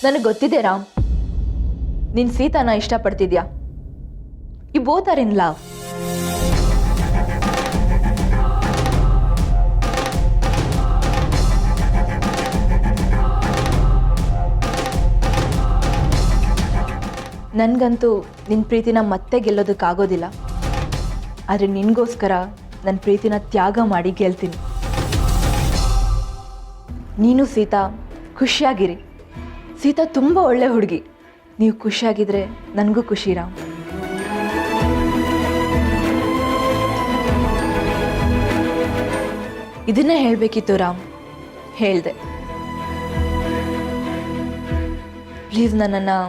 ನನಗೆ ಗೊತ್ತಿದೆ ರಾಮ್, ನೀನು ಸೀತಾನ ಇಷ್ಟಪಡ್ತಿದ್ಯಾ. You both are in love. ನನಗಂತೂ ನಿನ್ನ ಪ್ರೀತಿನ ಮತ್ತೆ ಗೆಲ್ಲೋದಕ್ಕಾಗೋದಿಲ್ಲ. ಆದರೆ ನಿನಗೋಸ್ಕರ ನನ್ನ ಪ್ರೀತಿನ ತ್ಯಾಗ ಮಾಡಿ ಗೆಲ್ತೀನಿ. ನೀನು ಸೀತಾ ಖುಷಿಯಾಗಿರಿ. ಸೀತಾ ತುಂಬ ಒಳ್ಳೆ ಹುಡುಗಿ. ನೀವು ಖುಷಿಯಾಗಿದ್ರೆ ನನಗೂ ಖುಷಿ ರಾಮ್. ಇದನ್ನೇ ಹೇಳಬೇಕಿತ್ತು ರಾಮ್, ಹೇಳಿದೆ. ಪ್ಲೀಸ್ ನನ್ನನ್ನು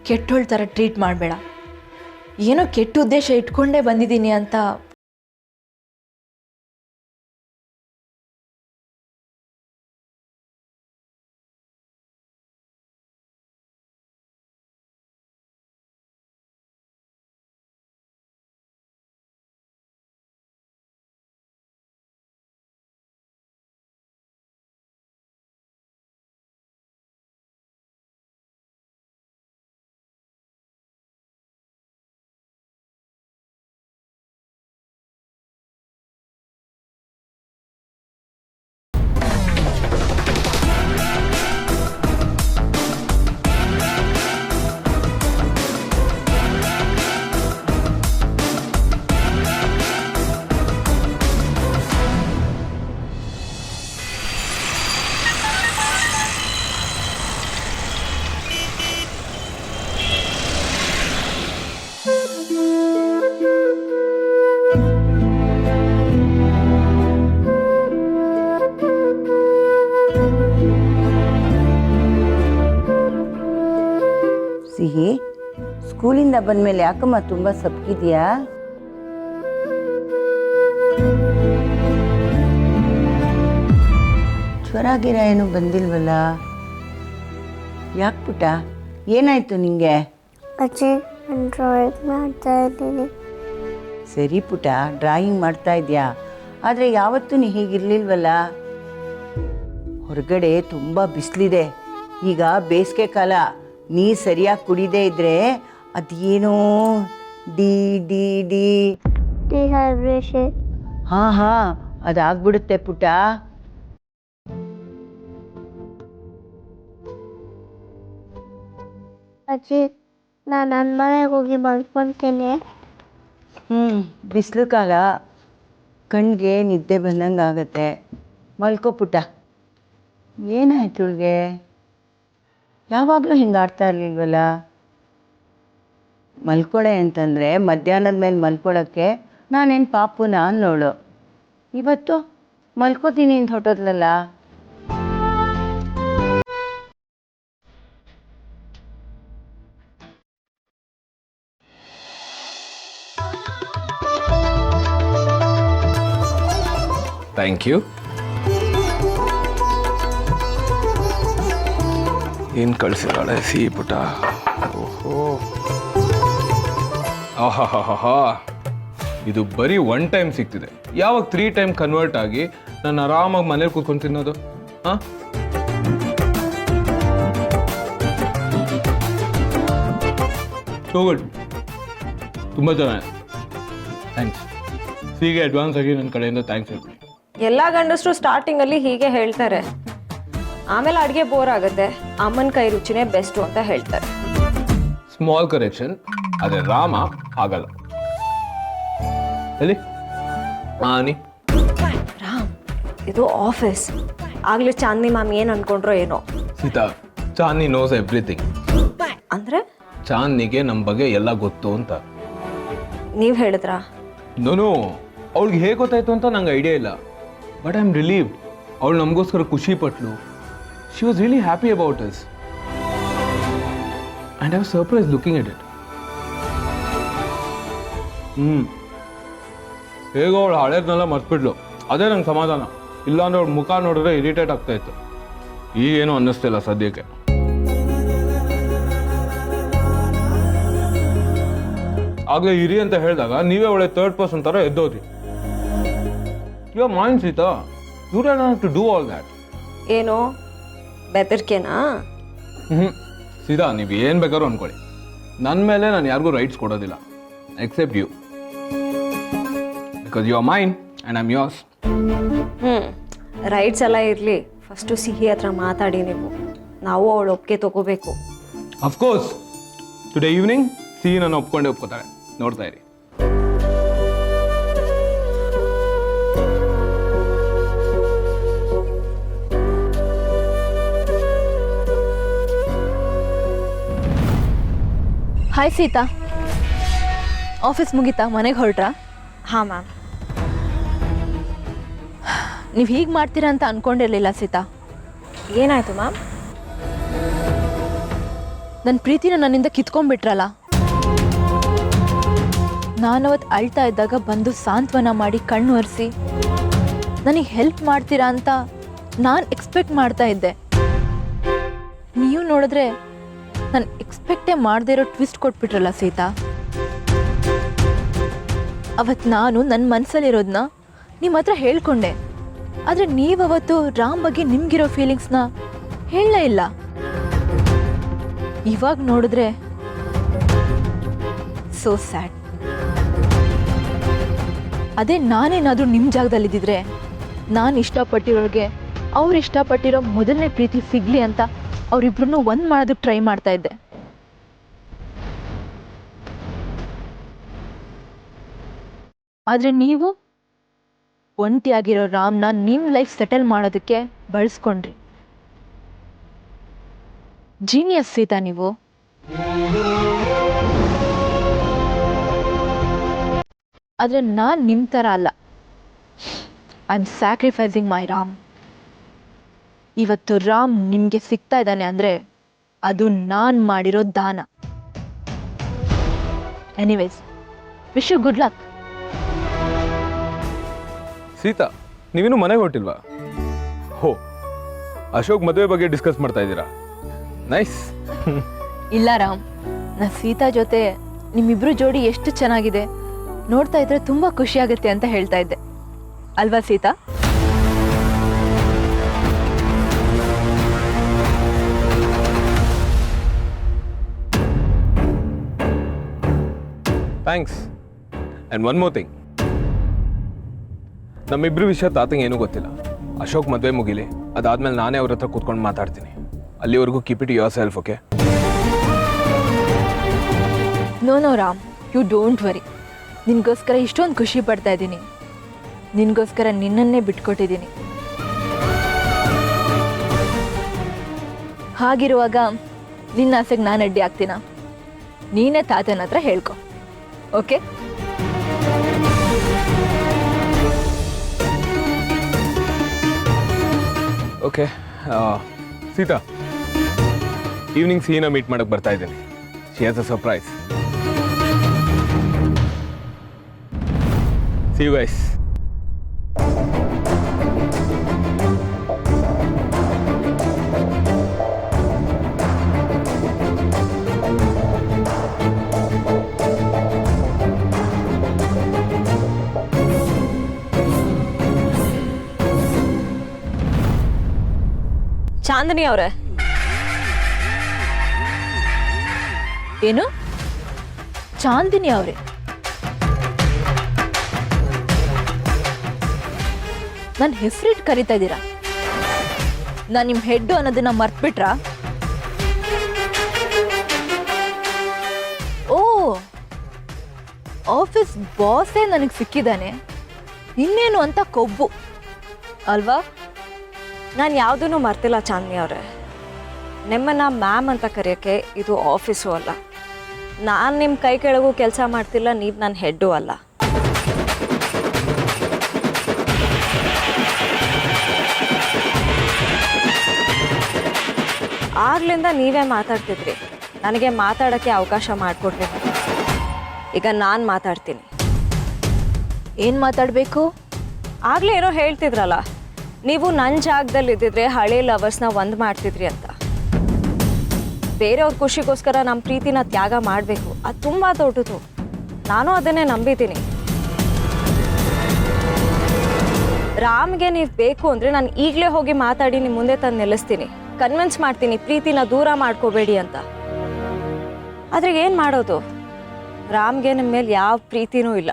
ಕೆಟ್ಟೋಳ್ ಥರ ಟ್ರೀಟ್ ಮಾಡಬೇಡ. ಏನೋ ಕೆಟ್ಟ ಉದ್ದೇಶ ಇಟ್ಕೊಂಡೇ ಬಂದಿದ್ದೀನಿ ಅಂತ ಸಿಹಿ, ಸ್ಕೂಲಿಂದ ಬಂದಮೇಲೆ ಯಾಕಮ್ಮ ತುಂಬ ಸಪ್ಪಗಿದೆಯಾ? ಜ್ವರ ಗಿರ ಏನು ಬಂದಿಲ್ವಲ್ಲ? ಯಾಕೆ ಪುಟ್ಟ, ಏನಾಯ್ತು ನಿಂಗೆ? ಅಜ್ಜಿ, ನಾನು ಡ್ರಾಯಿಂಗ್ ಮಾಡ್ತಾ ಇದ್ದೀನಿ. ಸರಿ ಪುಟ್ಟ, ಡ್ರಾಯಿಂಗ್ ಮಾಡ್ತಾ ಇದೆಯಾ, ಆದರೆ ಯಾವತ್ತೂ ನೀ ಹೀಗಿರ್ಲಿಲ್ವಲ್ಲ. ಹೊರಗಡೆ ತುಂಬ ಬಿಸಿಲಿದೆ, ಈಗ ಬೇಸಿಗೆ ಕಾಲ. ನೀ ಸರಿಯಾಗಿ ಕುಡಿದೇ ಇದ್ರೆ ಅದೇನೋ ಡಿ ಡಿ ಡಿ ಡಿಹೈಡ್ರೇಷನ್. ಹಾಂ ಅದಾಗ್ಬಿಡುತ್ತೆ ಪುಟ್ಟ. ಅಜ್ಜಿ, ನಾನು ನನ್ನ ಮನೆಗೆ ಹೋಗಿ ಮಲ್ಕೊತೀನಿ. ಬಿಸಿಲು ಕಾಲ, ಕಣ್ಣಿಗೆ ನಿದ್ದೆ ಬಂದಂಗೆ ಆಗತ್ತೆ. ಮಲ್ಕೋ ಪುಟ್ಟ. ಏನಾಯ್ತು ಇವಳಿಗೆ? ಯಾವಾಗಲೂ ಹಿಂಗೆ ಆಡ್ತಾ ಇರಲಿಲ್ವಲ್ಲ. ಮಲ್ಕೊಳೆ ಅಂತಂದರೆ ಮಧ್ಯಾಹ್ನದ ಮೇಲೆ ಮಲ್ಕೊಳ್ಳೋಕ್ಕೆ ನಾನೇನು ಪಾಪುನ ಅನ್ನೋಳು. ಇವತ್ತು ಮಲ್ಕೋತೀನಿ ಅಂತ ಹೊಟ್ಟೋದ್ಲಲ್ಲ. Thank you. ಏನು ಕಳಿಸಿದಾಳೆ ಸಿಹಿ ಪುಟ. ಓಹೋ, ಆಹಾ, ಇದು ಬರೀ 1 ಟೈಮ್ ಸಿಗ್ತಿದೆ. ಯಾವಾಗ 3 ಟೈಮ್ ಕನ್ವರ್ಟ್ ಆಗಿ ನಾನು ಆರಾಮಾಗಿ ಮನೇಲಿ ಕೂತ್ಕೊಂಡು ತಿನ್ನೋದು? ಹಾಂ, ಸೋ ಗುಡ್, ತುಂಬ ಚೆನ್ನಾಗಿದೆ. ಥ್ಯಾಂಕ್ಸ್. ಹೀಗೆ ಅಡ್ವಾನ್ಸ್ ಆಗಿ ನನ್ನ ಕಡೆಯಿಂದ ಥ್ಯಾಂಕ್ಸ್ ಹೇಳ್ತೀನಿ. ಎಲ್ಲ ಗಂಡಸರು ಸ್ಟಾರ್ಟಿಂಗಲ್ಲಿ ಹೀಗೆ ಹೇಳ್ತಾರೆ, ಆಮೇಲೆ ಅಡುಗೆ ಬೋರ್ ಆಗುತ್ತೆ, ಅಮ್ಮನ ಕೈ ರುಚಿನೇ ಬೆಸ್ಟು ಅಂತ ಹೇಳ್ತಾರೆ. ಸ್ಮಾಲ್ ಕರೆಕ್ಷನ್, ಅದೇ ರಾಮ ಆಗಲ್ಲ. ಎಲ್ಲಿ ಆನಿ? ರಾಮ್, ಇದು ಆಫೀಸ್. ಆಗ್ಲೇ ಚಾಂದಿನಿ ಮ್ಯಾಮ್ ಏನು ಅನ್ಕೊಂಡ್ರೋ ಏನೋ. Sita, Chandini knows everything. ಅಂದರೆ ಚಾಂದಿನಿಗೆ ನಮ್ಮ ಬಗ್ಗೆ ಎಲ್ಲ ಗೊತ್ತು ಅಂತ ನೀವು ಹೇಳಿದ್ರಾ? ನೋನು, ಅವಳಿಗೆ ಹೇಗೆ ಗೊತ್ತಾಯ್ತು ಅಂತ ನಂಗೆ ಐಡಿಯಾ ಇಲ್ಲ. But I am relieved. ಅವಳು ನಮಗೋಸ್ಕರ ಖುಷಿ ಪಟ್ಲು. She was really happy about us and I was surprise looking at it. ಹೇಗೋ ಅವಳು ಹಳೇದನ್ನೆಲ್ಲ ಮರ್ತ್ಬಿಟ್ಲು. ಅದೇ ನಂಗೆ ಸಮಾಧಾನ. ಇಲ್ಲಾಂದ್ರೆ ಅವಳ ಮುಖ ನೋಡಿದ್ರೆ ಇರಿಟೇಟ್ ಆಗ್ತಾ ಇತ್ತು. ಈಗೇನು ಅನ್ನಿಸ್ತಿಲ್ಲ ಸದ್ಯಕ್ಕೆ. ಆಗಲೇ ಇರಿ ಅಂತ ಹೇಳಿದಾಗ ನೀವೇ ಒಳ್ಳೆ 3rd ಪರ್ಸನ್ ಥರ ಎದ್ದೋದ್ರಿ. You are mind Sita, you don't have to do all that. ಏನೋ ಬೆದರಿಕೆನಾ? ಸೀದಾ ನೀವು ಏನು ಬೇಕಾದ್ರೂ ಅಂದ್ಕೊಳ್ಳಿ, ನನ್ನ ಮೇಲೆ ನಾನು ಯಾರಿಗೂ ರೈಟ್ಸ್ ಕೊಡೋದಿಲ್ಲ except you, because you are mine and I am yours. Rights ಎಲ್ಲ ಇರಲಿ, ಫಸ್ಟು ಸಿಹಿ ಹತ್ರ ಮಾತಾಡಿ ನೀವು, ನಾವು ಅವಳು ಒಪ್ಪಿಗೆ ತಗೋಬೇಕು. ಅಫ್ಕೋರ್ಸ್ ಟುಡೇ ಈವ್ನಿಂಗ್ ಸಿಹಿ ನಾನು ಒಪ್ಕೊತಾಳೆ, ನೋಡ್ತಾ ಇರಿ. ಹಾಯ್ ಸೀತಾ, ಆಫೀಸ್ ಮುಗೀತಾ? ಮನೆಗೆ ಹೊರಟ್ರಾ? ಹಾಂ ಮ್ಯಾಮ್. ನೀವು ಹೀಗೆ ಮಾಡ್ತೀರಾ ಅಂತ ಅಂದ್ಕೊಂಡಿರಲಿಲ್ಲ ಸೀತಾ. ಏನಾಯಿತು ಮ್ಯಾಮ್? ನನ್ನ ಪ್ರೀತಿನ ನನ್ನಿಂದ ಕಿತ್ಕೊಂಡ್ಬಿಟ್ರಲ್ಲ. ನಾನವತ್ತು ಅಳ್ತಾ ಇದ್ದಾಗ ಬಂದು ಸಾಂತ್ವನ ಮಾಡಿ ಕಣ್ಣು ಒರೆಸಿ ನನಗೆ ಹೆಲ್ಪ್ ಮಾಡ್ತೀರಾ ಅಂತ ನಾನು ಎಕ್ಸ್ಪೆಕ್ಟ್ ಮಾಡ್ತಾ ಇದ್ದೆ. ನೀವು ನೋಡಿದ್ರೆ ನಾನು ಎಕ್ಸ್ಪೆಕ್ಟೇ ಮಾಡದೇ ಇರೋ ಟ್ವಿಸ್ಟ್ ಕೊಟ್ಬಿಟ್ರಲ್ಲ ಸೀತಾ. ಅವತ್ತು ನಾನು ನನ್ನ ಮನಸ್ಸಲ್ಲಿರೋದನ್ನ ನಿಮ್ಮ ಹತ್ರ ಹೇಳ್ಕೊಂಡೆ, ಆದರೆ ನೀವವತ್ತು ರಾಮ್ ಬಗ್ಗೆ ನಿಮ್ಗಿರೋ ಫೀಲಿಂಗ್ಸ್ನ ಹೇಳಲೇ ಇಲ್ಲ. ಇವಾಗ ನೋಡಿದ್ರೆ ಸೋ ಸ್ಯಾಡ್. ಅದೇ ನಾನೇನಾದರೂ ನಿಮ್ಮ ಜಾಗದಲ್ಲಿದ್ದಿದ್ರೆ ನಾನು ಇಷ್ಟಪಟ್ಟಿರೋರಿಗೆ ಅವ್ರು ಇಷ್ಟಪಟ್ಟಿರೋ ಮೊದಲನೇ ಪ್ರೀತಿ ಸಿಗಲಿ ಅಂತ ಅವರಿಬ್ರು ಒಂದು ಮಾಡೋದಕ್ಕೆ ಟ್ರೈ ಮಾಡ್ತಾ ಇದ್ದೆ. ಆದರೆ ನೀವು ಒಂಟಿಯಾಗಿರೋ ರಾಮ್ನ ನಿಮ್ಮ ಲೈಫ್ ಸೆಟಲ್ ಮಾಡೋದಕ್ಕೆ ಬಳಸ್ಕೊಂಡ್ರಿ. ಜೀನಿಯಸ್ ಸೀತಾ ನೀವು. ಆದರೆ ನಾನು ನಿಮ್ಮ ಥರ ಅಲ್ಲ. ಐ ಆಮ್ ಸ್ಯಾಕ್ರಿಫೈಸಿಂಗ್ ಮೈ ರಾಮ್. ಇವತ್ತು ರಾಮ್ ನಿಮಗೆ ಸಿಗ್ತಾ ಇದ್ದಾನೆ ಅಂದರೆ ಅದು ನಾನು ಮಾಡಿರೋ ದಾನ. Anyways, wish you good luck. Sita, ನೀವೇನು ಮನೆಗೆ ಹೊರಟಿಲ್ವಾ? ಹೋ, ಅಶೋಕ್ ಮದುವೆ ಬಗ್ಗೆ ಡಿಸ್ಕಸ್ ಮಾಡ್ತಾ ಇದ್ದೀರಾ? ನೈಸ್. ಇಲ್ಲ ರಾಮ್, ನಾ ಸೀತಾ ಜೊತೆ ನಿಮ್ಮಿಬ್ರು ಜೋಡಿ ಎಷ್ಟು ಚೆನ್ನಾಗಿದೆ, ನೋಡ್ತಾ ಇದ್ರೆ ತುಂಬ ಖುಷಿಯಾಗುತ್ತೆ ಅಂತ ಹೇಳ್ತಾ ಇದ್ದೆ ಅಲ್ವಾ Sita? Thanks. And one more thing, ನಮ್ಮಿಬ್ರು ವಿಷಯ ತಾತಂಗೆ ಏನೂ ಗೊತ್ತಿಲ್ಲ. ಅಶೋಕ್ ಮದುವೆ ಮುಗಿಲಿ, ಅದಾದ್ಮೇಲೆ ನಾನೇ ಅವ್ರ ಹತ್ರ ಕೂತ್ಕೊಂಡು ಮಾತಾಡ್ತೀನಿ. ಅಲ್ಲಿವರೆಗೂ keep it yourself, okay? No Ram, you don't worry. ನಿನಗೋಸ್ಕರ ಇಷ್ಟೊಂದು ಖುಷಿ ಪಡ್ತಾ ಇದ್ದೀನಿ. ನಿನಗೋಸ್ಕರ ನಿನ್ನನ್ನೇ ಬಿಟ್ಕೊಟ್ಟಿದ್ದೀನಿ. ಹಾಗಿರುವಾಗ ನಿನ್ನ ಆಸೆಗೆ ನಾನು ಅಡ್ಡಿ ಆಗ್ತೀನ? ನೀನೇ ತಾತನ ಹತ್ರ ಹೇಳ್ಕೊ, okay? Okay. Sita, evening Seena meet ಮಾಡಕ್ಕೆ ಬರ್ತಾ ಇದ್ದೀನಿ. She has a surprise. See you guys. Chandini ಅವರೇ, ಏನು ಚಾಂದಿನಿ ಅವರೇ? ನನ್ನ ಹೆಸರಿಟ್ಟು ಕರಿತಾ ಇದ್ದೀರಾ? ನಾನು ನಿಮ್ಮ ಹೆಡ್ಡು ಅನ್ನೋದನ್ನ ಮರ್ತ್ಬಿಟ್ರಾ? ಓ, ಆಫೀಸ್ ಬಾಸೇ ನನಗೆ ಸಿಕ್ಕಿದ್ದಾನೆ, ಇನ್ನೇನು ಅಂತ ಕೊಬ್ಬು ಅಲ್ವಾ? ನಾನು ಯಾವುದೂ ಮರ್ತಿಲ್ಲ ಚಾಂದಿನಿ ಅವರೇ. ನಿಮ್ಮನ್ನು ಮ್ಯಾಮ್ ಅಂತ ಕರೆಯೋಕ್ಕೆ ಇದು ಆಫೀಸು ಅಲ್ಲ. ನಾನು ನಿಮ್ಮ ಕೈ ಕೆಳಗೂ ಕೆಲಸ ಮಾಡ್ತಿಲ್ಲ, ನೀವು ನನ್ನ ಹೆಡ್ಡು ಅಲ್ಲ. ಆಗ್ಲಿಂದ ನೀವೇ ಮಾತಾಡ್ತಿದ್ರಿ, ನನಗೆ ಮಾತಾಡೋಕ್ಕೆ ಅವಕಾಶ ಮಾಡಿಕೊಡ್ರಿ. ಈಗ ನಾನು ಮಾತಾಡ್ತೀನಿ. ಏನು ಮಾತಾಡಬೇಕು? ಆಗಲೇ ಏನೋ ಹೇಳ್ತಿದ್ರಲ್ಲ, ನೀವು ನನ್ನ ಜಾಗದಲ್ಲಿ ಇದ್ದಿದ್ರೆ ಹಳೆ ಲವರ್ಸ್ನ ಒಂದು ಮಾಡ್ತಿದ್ರಿ ಅಂತ. ಬೇರೆಯವ್ರ ಖುಷಿಗೋಸ್ಕರ ನಮ್ಮ ಪ್ರೀತಿನ ತ್ಯಾಗ ಮಾಡಬೇಕು, ಅದು ತುಂಬ ದೊಡ್ಡದು. ನಾನು ಅದನ್ನೇ ನಂಬಿದ್ದೀನಿ. ರಾಮ್ಗೆ ನೀವು ಬೇಕು ಅಂದರೆ ನಾನು ಈಗಲೇ ಹೋಗಿ ಮಾತಾಡಿ ನಿಮ್ಮ ಮುಂದೆ ತಂದು ನಿಲ್ಲಿಸ್ತೀನಿ. ಕನ್ವಿನ್ಸ್ ಮಾಡ್ತೀನಿ ಪ್ರೀತಿನ ದೂರ ಮಾಡ್ಕೋಬೇಡಿ ಅಂತ. ಆದರೆ ಏನು ಮಾಡೋದು, ರಾಮ್ಗೆ ನಿಮ್ಮ ಮೇಲೆ ಯಾವ ಪ್ರೀತಿನೂ ಇಲ್ಲ.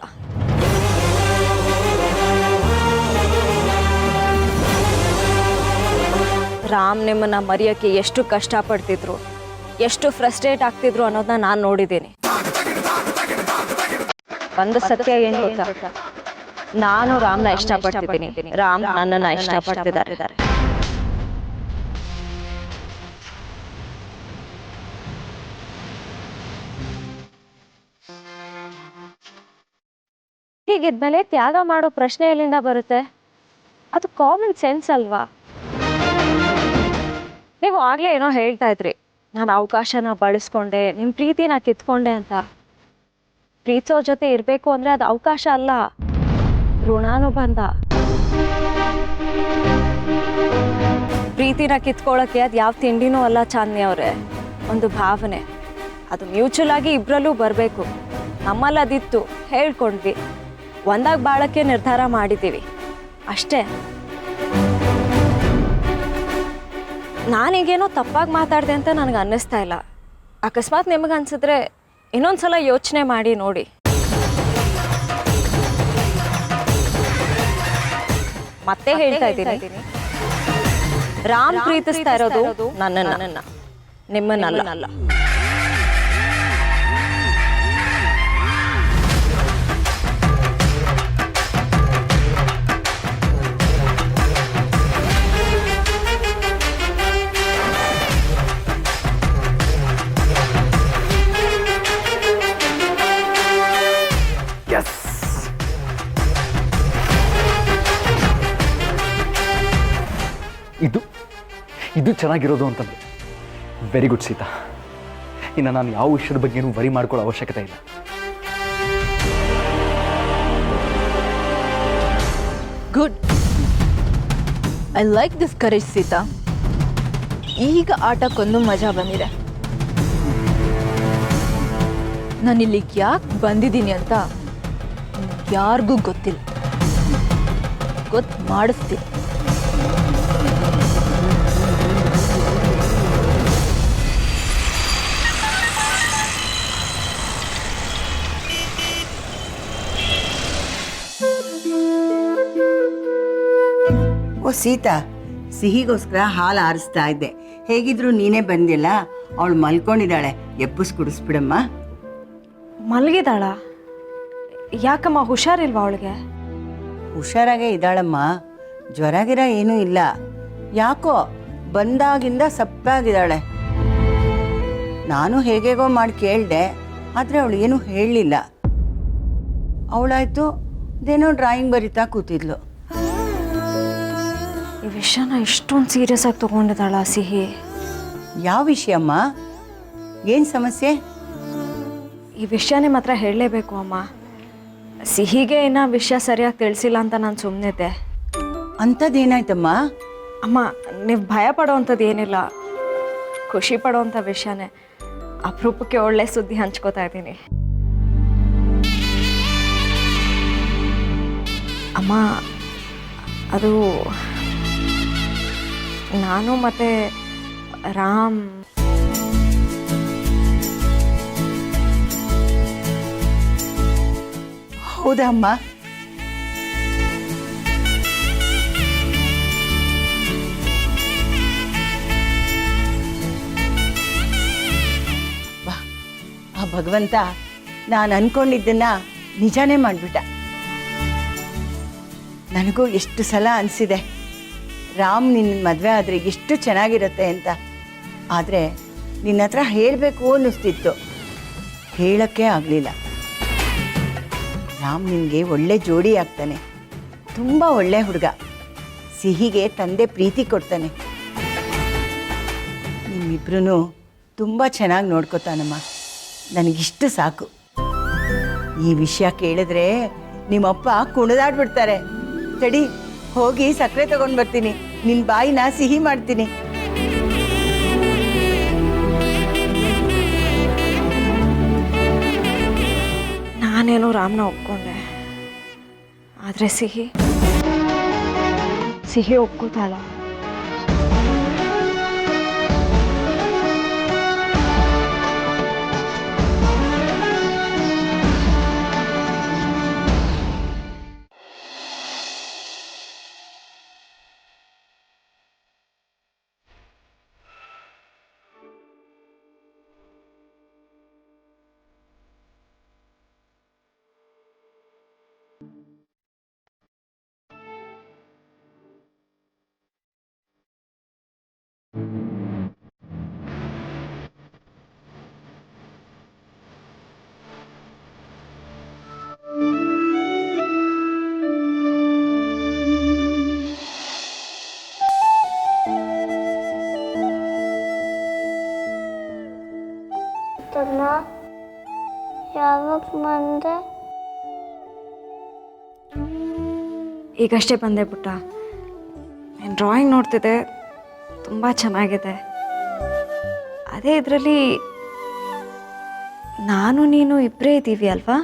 ರಾಮ್ ನಿಮ್ಮನ್ನ ಮರೆಯೋಕ್ಕೆ ಎಷ್ಟು ಕಷ್ಟಪಡ್ತಿದ್ರು, ಎಷ್ಟು ಫ್ರಸ್ಟ್ರೇಟ್ ಆಗ್ತಿದ್ರು ಅನ್ನೋದನ್ನ ನಾನು ನೋಡಿದ್ದೀನಿ. ಒಂದು ಸತ್ಯ ಏನು ಗೊತ್ತಾ, ನಾನು ರಾಮ್ನ ಇಷ್ಟಪಡ್ತಿದ್ದೀನಿ, ರಾಮ್ ನನ್ನನ್ನ ಇಷ್ಟಪಡ್ತಿದ್ದಾರೆ. ಹೀಗಿದ್ಮೇಲೆ ತ್ಯಾಗ ಮಾಡೋ ಪ್ರಶ್ನೆ ಎಲ್ಲಿಂದ ಬರುತ್ತೆ? ಅದು ಕಾಮನ್ ಸೆನ್ಸ್ ಅಲ್ವಾ? ನೀವು ಆಗ್ಲೇ ಏನೋ ಹೇಳ್ತಾ ಇದ್ರಿ, ನಾನು ಅವಕಾಶನ ಬಳಸ್ಕೊಂಡೆ, ನಿಮ್ಮ ಪ್ರೀತಿನ ಕಿತ್ಕೊಂಡೆ ಅಂತ. ಪ್ರೀತಿಸೋ ಜೊತೆ ಇರಬೇಕು ಅಂದರೆ ಅದು ಅವಕಾಶ ಅಲ್ಲ, ಋಣಾನುಬಂಧ. ಪ್ರೀತಿನ ಕಿತ್ಕೊಳ್ಳೋಕ್ಕೆ ಅದು ಯಾವ ತಿಂಡಿನೂ ಅಲ್ಲ ಚಾಂದ್ನಿ ಅವರೇ, ಒಂದು ಭಾವನೆ. ಅದು ಮ್ಯೂಚುವಲ್ ಆಗಿ ಇಬ್ಬರಲ್ಲೂ ಬರಬೇಕು. ನಮ್ಮಲ್ಲಿ ಅದಿತ್ತು, ಹೇಳ್ಕೊಂಡ್ವಿ, ಒಂದಾಗಿ ಬಾಳಕ್ಕೆ ನಿರ್ಧಾರ ಮಾಡಿದ್ದೀವಿ ಅಷ್ಟೇ. ನಾನೀಗೇನೋ ತಪ್ಪಾಗಿ ಮಾತಾಡಿದೆ ಅಂತ ನನಗೆ ಅನ್ನಿಸ್ತಾ ಇಲ್ಲ. ಅಕಸ್ಮಾತ್ ನಿಮಗೆ ಅನ್ಸಿದ್ರೆ ಇನ್ನೊಂದ್ಸಲ ಯೋಚನೆ ಮಾಡಿ ನೋಡಿ. ಮತ್ತೆ ಹೇಳ್ತಾ ಇದ್ದೀನಿ, ರಾಮ್ ಪ್ರೀತಿಸ್ತಾ ಇರೋದು ನನ್ನನ್ನ, ನಿಮ್ಮನ್ನಲ್ಲ. ಇದು ಚೆನ್ನಾಗಿರೋದು ಅಂತಂದ್ರೆ ವೆರಿ ಗುಡ್ ಸೀತಾ. ಇನ್ನು ನಾನು ಯಾವ ವಿಷಯದ ಬಗ್ಗೆನೂ ವರಿ ಮಾಡ್ಕೊಳ್ಳೋ ಅವಶ್ಯಕತೆ ಇಲ್ಲ. Good, I like this courage Sita. ಈಗ ಆಟಕ್ಕೊಂದು ಮಜಾ ಬಂದಿದೆ. ನಾನಿಲ್ಲಿ ಯಾಕೆ ಬಂದಿದ್ದೀನಿ ಅಂತ ಯಾರಿಗೂ ಗೊತ್ತಿಲ್ಲ, ಗೊತ್ತು ಮಾಡಿಸ್ತೀನಿ. ಓ ಸೀತಾ, ಸಿಹಿಗೋಸ್ಕರ ಹಾಲು ಆರಿಸ್ತಾ ಇದ್ದೆ. ಹೇಗಿದ್ರು ನೀನೇ ಬಂದಿಲ್ಲ, ಅವಳು ಮಲ್ಕೊಂಡಿದ್ದಾಳೆ, ಎಬ್ಬಿಸ್ ಕುಡಿಸ್ಬಿಡಮ್ಮ. ಮಲಗಿದಾಳ? ಯಾಕಮ್ಮ, ಹುಷಾರಿಲ್ವಾ ಅವಳಿಗೆ? ಹುಷಾರಾಗೇ ಇದ್ದಾಳಮ್ಮ, ಜ್ವರ ಗಿರ ಏನೂ ಇಲ್ಲ. ಯಾಕೋ ಬಂದಾಗಿಂದ ಸಪ್ಪಾಗಿದ್ದಾಳೆ. ನಾನು ಹೇಗೇಗೋ ಮಾಡಿ ಕೇಳಿದೆ, ಆದರೆ ಅವಳು ಏನೂ ಹೇಳಲಿಲ್ಲ. ಅವಳಾಯ್ತು ಅದೇನೋ ಡ್ರಾಯಿಂಗ್ ಬರಿತಾ ಕೂತಿದ್ಲು. ಈ ವಿಷಯನ ಇಷ್ಟೊಂದು ಸೀರಿಯಸ್ ಆಗಿ ತೊಗೊಂಡಿದ್ದಾಳ ಸಿಹಿ? ಯಾವ ವಿಷಯಮ್ಮ? ಏನು ಸಮಸ್ಯೆ? ಈ ವಿಷಯ ನಿಮ್ಮ ಹತ್ರ ಹೇಳಲೇಬೇಕು ಅಮ್ಮ. ಸಿಹಿಗೆ ಇನ್ನೂ ವಿಷಯ ಸರಿಯಾಗಿ ತಿಳಿಸಿಲ್ಲ ಅಂತ ನಾನು ಸುಮ್ಮನಿದ್ದೆ. ಅಂಥದ್ದೇನಾಯ್ತಮ್ಮ? ಅಮ್ಮ, ನೀವು ಭಯ ಪಡೋವಂಥದ್ದು ಏನಿಲ್ಲ, ಖುಷಿ ಪಡೋವಂಥ ವಿಷಯನೇ. ಅಪರೂಪಕ್ಕೆ ಒಳ್ಳೆ ಸುದ್ದಿ ಹಂಚ್ಕೋತಾ ಇದ್ದೀನಿ. ಅಮ್ಮ, ಅದು ನಾನು ಮತ್ತು ರಾಮ್ ಹೌದಮ್ಮ? ಆ ಭಗವಂತ ನಾನು ಅನ್ಕೊಂಡಿದ್ದನ್ನ ನಿಜಾನೇ ಮಾಡಿಬಿಟ್ಟ. ನನಗೂ ಎಷ್ಟು ಸಲ ಅನಿಸಿದೆ ರಾಮ್ ನಿನ್ನ ಮದುವೆ ಆದರೆ ಎಷ್ಟು ಚೆನ್ನಾಗಿರುತ್ತೆ ಅಂತ. ಆದರೆ ನಿನ್ನ ಹತ್ರ ಹೇಳಬೇಕು ಅನ್ನಿಸ್ತಿತ್ತು, ಹೇಳೋಕ್ಕೆ ಆಗಲಿಲ್ಲ. ರಾಮ್ ನಿನಗೆ ಒಳ್ಳೆ ಜೋಡಿ ಆಗ್ತಾನೆ, ತುಂಬ ಒಳ್ಳೆ ಹುಡುಗ. ಸಿಹಿಗೆ ತಂದೆ ಪ್ರೀತಿ ಕೊಡ್ತಾನೆ, ನಿಮ್ಮಿಬ್ರು ತುಂಬ ಚೆನ್ನಾಗಿ ನೋಡ್ಕೋತಾನಮ್ಮ. ನನಗಿಷ್ಟು ಸಾಕು. ಈ ವಿಷಯ ಕೇಳಿದ್ರೆ ನಿಮ್ಮಪ್ಪ ಕುಣಿದಾಡ್ಬಿಡ್ತಾರೆ. ತಡಿ, ಹೋಗಿ ಸಕ್ಕರೆ ತಗೊಂಡು ಬರ್ತೀನಿ, ನಿನ್ನ ಬಾಯಿನ ಸಿಹಿ ಮಾಡ್ತೀನಿ. ನಾನೇನೋ ರಾಮ್ನ ಒಪ್ಕೊಂಡೆ, ಆದರೆ ಸಿಹಿ ಒಪ್ಕೋತಾಳ. ಬಂದೆ? ಈಗಷ್ಟೇ ಬಂದೆ ಪುಟ್ಟ. ನಾನು ಡ್ರಾಯಿಂಗ್ ನೋಡ್ತಿದ್ದೆ, ತುಂಬ ಚೆನ್ನಾಗಿದೆ. ಅದೇ ಇದರಲ್ಲಿ ನಾನು ನೀನು ಇಬ್ಬರೇ ಇದ್ದೀವಿ ಅಲ್ವಾ?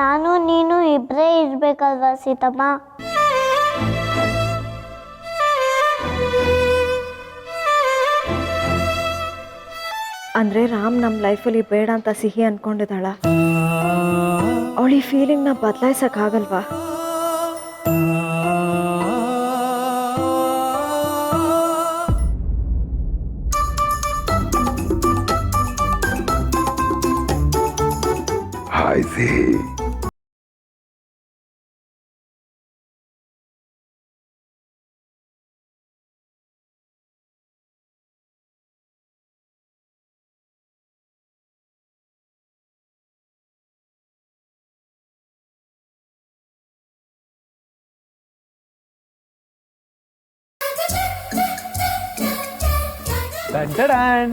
ನಾನು ನೀನು ಇಬ್ಬರೇ ಇರ್ಬೇಕಲ್ವಾ ಸೀತಮ್ಮ? ಅಂದರೆ ರಾಮ್ ನಮ್ಮ ಲೈಫಲ್ಲಿ ಬೇಡ ಅಂತ ಸಿಹಿ ಅಂದ್ಕೊಂಡಿದ್ದಾಳ. ಅವಳು ಈ ಫೀಲಿಂಗ್ನ ಬದಲಾಯಿಸೋಕ್ಕಾಗಲ್ವಾ? I see. Dun-dun-dun.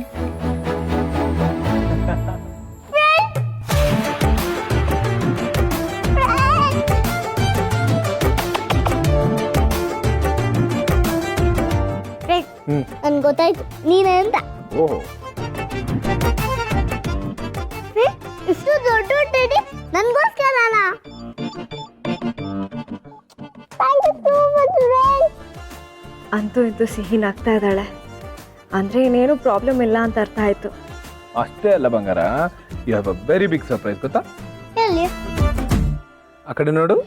ನನ್ಗೆ ಗೊತ್ತಾಯ್ತು ನೀನೇ ಅಂತ. ಓಹೋ, ಇಷ್ಟು ದೊಡ್ಡ ಟೆಡಿ ನನ್ಗೋಸ್ಕರನಾ? ಅಂತೂ ಇಂತೂ ಸಿಹಿ ನಗ್ತಾ ಇದ್ದಾಳೆ. ಅಂದರೆ ಇನ್ನೇನು ಪ್ರಾಬ್ಲಮ್ ಇಲ್ಲ ಅಂತ ಅರ್ಥ ಆಯಿತು. ಅಷ್ಟೇ ಅಲ್ಲ ಬಂಗಾರ, you have a very big surprise, ಗೊತ್ತಾ? ಎಲ್ಲಿ? ಆ ಕಡೆ ನೋಡು.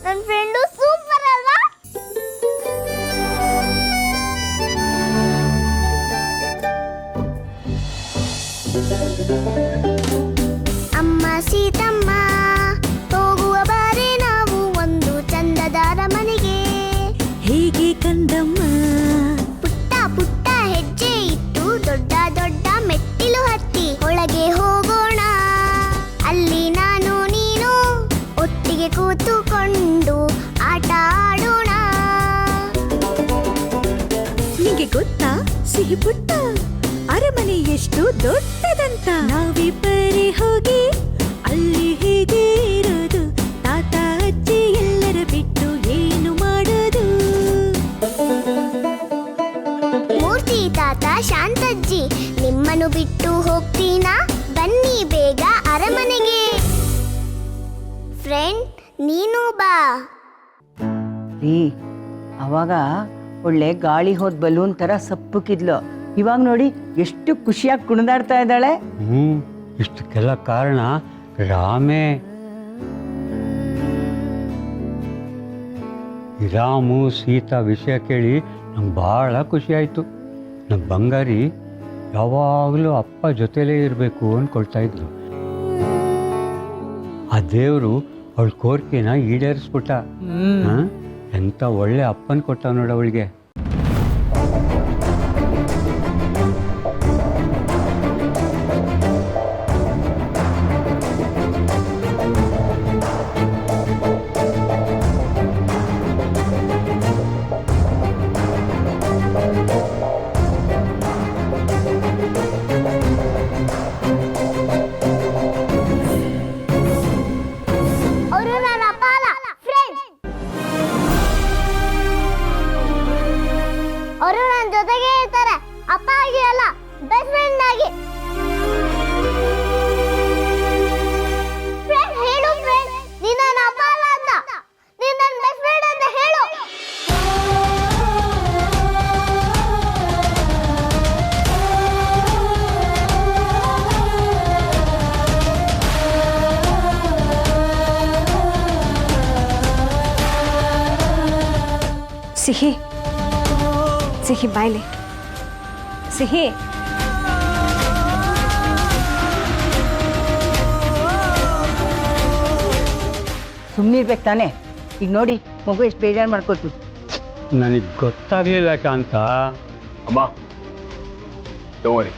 ನನ್ನ ಫ್ರೆಂಡು ಸೂಪರ್ ಅಲ್ವಾ? ಅಮ್ಮ ಸೀತಮ್ಮ ಹೋಗುವ ಬಾರಿ ನಾವು ಒಂದು ಚಂದದಾರ ಮನೆಗೆ. ಹೇಗೆ ಕಂದಮ್ಮ? ಪುಟ್ಟ ಪುಟ್ಟ ಹೆಜ್ಜೆ ಇಟ್ಟು ದೊಡ್ಡ ದೊಡ್ಡ ಮೆಟ್ಟಿಲು ಹತ್ತಿ ಒಳಗೆ ಹೋಗೋಣ. ಅಲ್ಲಿ ನಾನು ನೀನು ಒಟ್ಟಿಗೆ ಕೂತುಕೊಂಡು ಆಟ ಆಡೋಣ. ನಿಂಗೆ ಗೊತ್ತಾ ಸಿಹಿ ಪುಟ್ಟ ಅರಮನೆ ಎಷ್ಟು ದೊಡ್ಡದಂತ? ನಾವಿಬ್ಬರೇ ಹೋಗಿ ಅಲ್ಲಿ ಹೇಗೆ ಇರೋದು? ತಾತ ಅಜ್ಜಿ ಎಲ್ಲರ ಬಿಟ್ಟು ಏನು ಮಾಡೋದು? ಮೂರ್ತಿ ತಾತ ಶಾಂತಜ್ಜಿ ನಿಮ್ಮನ್ನು ಬಿಟ್ಟು ಹೋಗ್ತೀನಾ? ಬನ್ನಿ ಬೇಗ ಅರಮನೆಗೆ. ಫ್ರೆಂಡ್ ನೀನು ಬಾ. ರೀ, ಅವಾಗ ಒಳ್ಳೆ ಗಾಳಿ ಹೋದ ಬಲೂನ್ ಥರ ಸಪ್ಪಕ್ಕಿದ್ಲು. ಇವಾಗ ನೋಡಿ ಎಷ್ಟು ಖುಷಿಯಾಗಿ ಕುಣಿದಾಡ್ತಾ ಇದ್ದಾಳೆ. ಇಷ್ಟಕ್ಕೆಲ್ಲ ಕಾರಣ ರಾಮೇ. ರಾಮು ಸೀತಾ ವಿಷಯ ಕೇಳಿ ನಂಗೆ ಭಾಳ ಖುಷಿ ಆಯಿತು. ನಮ್ಮ ಬಂಗಾರಿ ಯಾವಾಗಲೂ ಅಪ್ಪ ಜೊತೆಲೇ ಇರಬೇಕು ಅಂದ್ಕೊಳ್ತಾ ಇದ್ಲು. ಆ ದೇವರು ಅವಳ ಕೋರಿಕೆನ ಈಡೇರಿಸ್ಬಿಟ್ಟ. ಎಂಥ ಒಳ್ಳೆ ಅಪ್ಪನ ಕೊಟ್ಟ ನೋಡ ಅವಳಿಗೆ. ಅವರು ನನ್ನ ಅಪ್ಪ ಅಲ್ಲ, ಫ್ರೆಂಡ್. ಸಿಹಿ ಸಿಹಿ ಬಾಯ್ಲಿ ಸಿಹಿ. ಸುಮ್ಮನಿರ್ಬೇಕು ತಾನೇ. ಈಗ ನೋಡಿ ಮಗು ಎಷ್ಟು ಬೇಜಾರು ಮಾಡ್ಕೋತು. ನನಗೆ ಗೊತ್ತಾಗಲಿಲ್ಲ ಶಾಂತ. ಅಮ್ಮ ಡೋಂಟ್ ವರಿ,